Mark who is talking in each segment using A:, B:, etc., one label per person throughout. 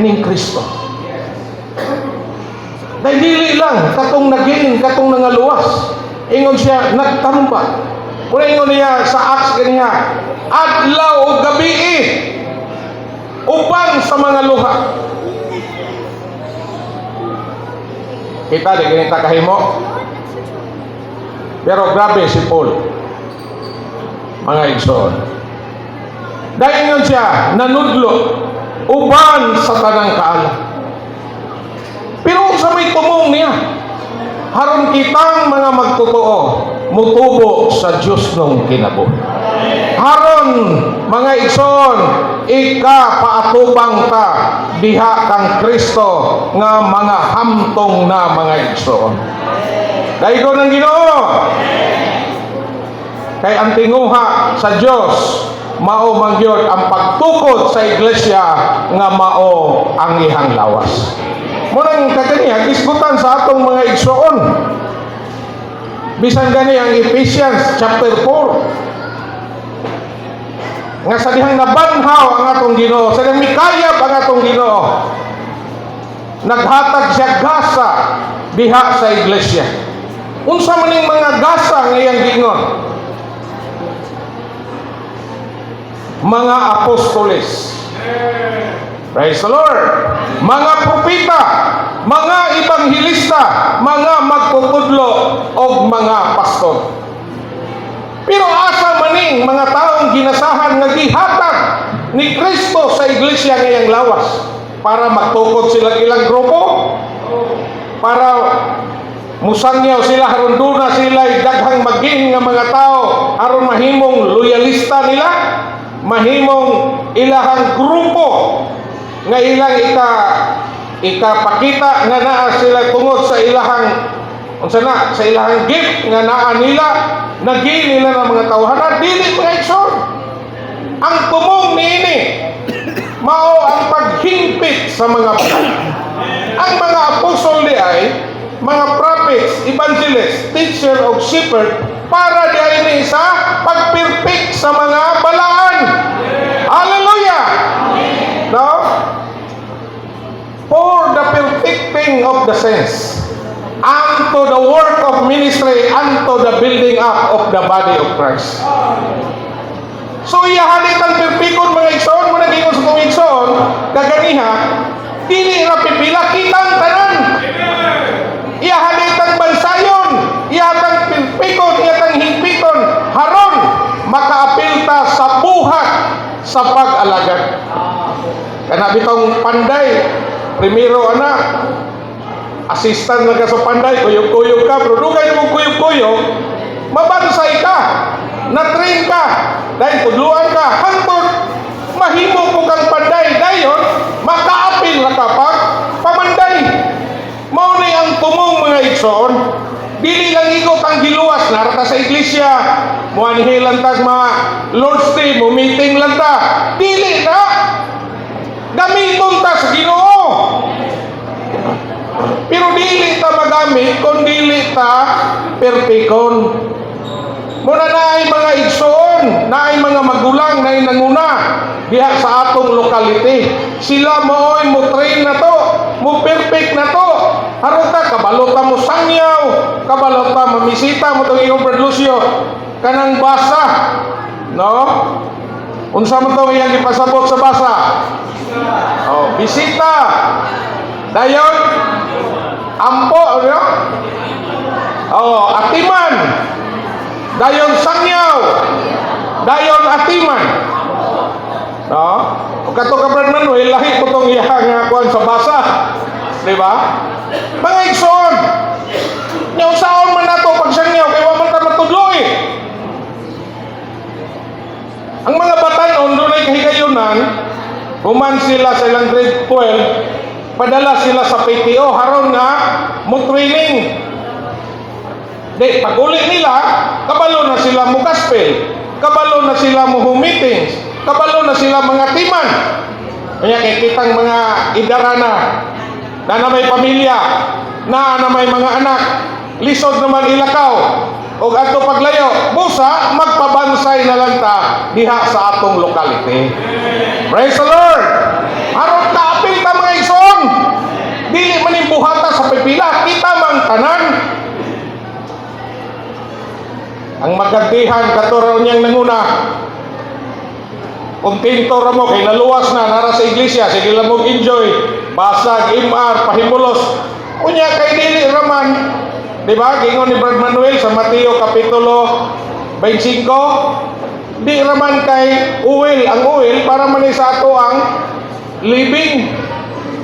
A: kining Kristo. Dahil dili lang katong naging katong nangaluwas. Ingon siya nagtambak. Kung ingon niya sa Acts kaniya, adlaw o gabi uban sa mga luha. Kita di ganita kahimo. Pero grabe si Paul. Mga igsoon. Dahil ingon siya nanudlo uban sa tanang kaala. Pero sa may tumong niya, haron kitang mga magtotoo, mutubo sa Diyos nung kinabuhi. Haron, mga igsoon, paatubang ta, diha kang Kristo, nga mga hamtong na mga igsoon. Dahil ko ng Ginoo, kay ang tinguha sa Diyos, mao mangyod ang pagtukod sa iglesia nga mao ang ihang lawas. Munang kakaniya, isgutan sa atong mga igsoon. Bisan gani ang Ephesians chapter 4. Nga sa dihang nabanhaw ang atong Ginoo, sa dihang mikayab ang atong Ginoo. Naghatag siya gasa diha sa iglesia. Unsa maning mga gasa nga iyang giingon? Mga apostoles. Praise the Lord. Mga propeta, mga ebanghelista, mga magtutudlo o mga pastor. Pero asa maning mga taong ginasahan nga gihatag ni Kristo sa iglesia ngayang lawas para magtukod sila ilang grupo, para musangyaw sila haron duna sila daghang maging nga mga tao aron mahimong loyalista nila, mahimong ilahang grupo nga ilang ikapakita nga naa sila tungod sa ilahang sa ilahang gift nga naa nila naging nila ng mga tawhanan. Dili mga igsoon, ang tumong niini mao ang paghingpit sa mga banal. Ang mga apostol di ay mga prophets, evangelists, teacher of shepherd para di ay sa pagpirpik sa mga balaan. Hallelujah! No? For the perfecting of the saints, unto the work of ministry, unto the building up of the body of Christ. So iyahanit ang perfecon mga igsoon, mo naging sa kong igsoon, kaganiha, dili na pipila kitang tanan. Iyahanit ang bansayon, iyahatang perfecon, iyahatang higpiton, haron makaapilta sa buhat sa pag-alagad. Kana bitong panday, primero anak, assistant na ka sa panday, kuyog-kuyog ka, pero dugay mong kuyog-kuyog, mabansay ka, na-train ka, dahil tudluan ka, hantod, mahimo po kang panday, dayon, makaapil na kapag pamanday. Mauni ang tumong mga igsoon, dili lang ikot ang giluwas, narata sa iglesia, muanhi lang tag mga Lord's Day, meeting lang ta, dili na, gamiton ta sa Ginoo. Pero dili ta magamit kung dili ta perpekon. Muna naay mga igsoon, naay mga magulang na nanguna diha sa atong lokality. Sila mooy mo train na to, mo perfect na to. Haron ta kabalo ta mo sangyaw, kabalo ta mamisita mo tong iyong Brad Lucio kanang basa. No? Unsa man to iyang ipasabot sa basa? Oh, bisita. Dayon ampo, no? Oh, atiman. Dayon sangyaw. Dayon atiman. No? O kato ka Brad Manuel, lahi po itong iyang kuhan sa basa. Di ba? Mga igsoon, yung saon man nato pag sangyaw, kaya waman ta matudlo eh. Ang mga batanon, doon ay kahigayunan, human sila sa ilang grade 12, padala sila sa PTO, haron nga, mo training. Di, pag uli nila, kabalo na sila mo gospel, kabalo na sila mo meetings, kabalo na sila mga timan. Kaya kay kitang mga idarana, na may pamilya, na may mga anak, lisod naman ilakaw, o ato paglayo, busa, magpabansay na lang ta diha sa atong locality. Praise the Lord! Harap kaapil kita mga igsoon. Dili man yung buhata sa pipila, kita mang tanan. Ang magantihan katuro niyang nanguna. Kung tinto ra mo kay naluwas na nara sa iglesia, sige lang mo enjoy. Basag, imar, pahimulos. Unya kay dili raman. Di ba? Gingon ni Brad Manuel sa Mateo Kapitulo 25. Di raman kay oil, ang oil para man sa ato ang living.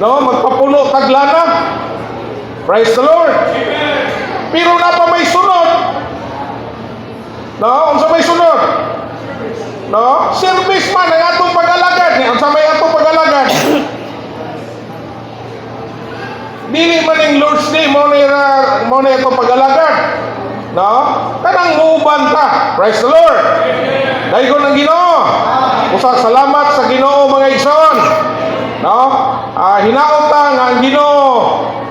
A: No, magpapuno taglana. Praise the Lord. Pero na pa may sunod. No, unsa may sunod? No, service man ang atong pag-alagad. Unsa may atong pag-alagad? Dili man ning Lord's Day mo ni atong pag-alagad. No? Kanang muban ta. Praise the Lord. Daygon ang Ginoo. Usa salamat sa Ginoo mga igsoon. No? Hinaot ta nga ang Ginoo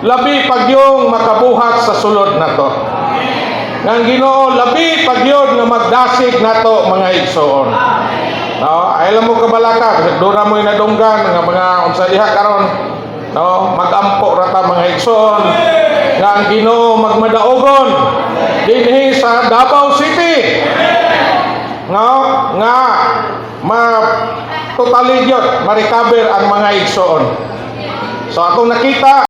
A: labi pagyong makabuhat sa sulod nato. Nga ang Ginoo labi pagyod nga magdasig nato mga igsoon. No? Ay lang mo kabalaka, kasi dura mo inadunggan nga mga unsa diha karon. No, magampo ra ta mga igsoon nga ang Ginoo magmadaogon dinhi sa Davao City. No, nga ma totally gyud ma-recover ang mga igsoon. So atong nakita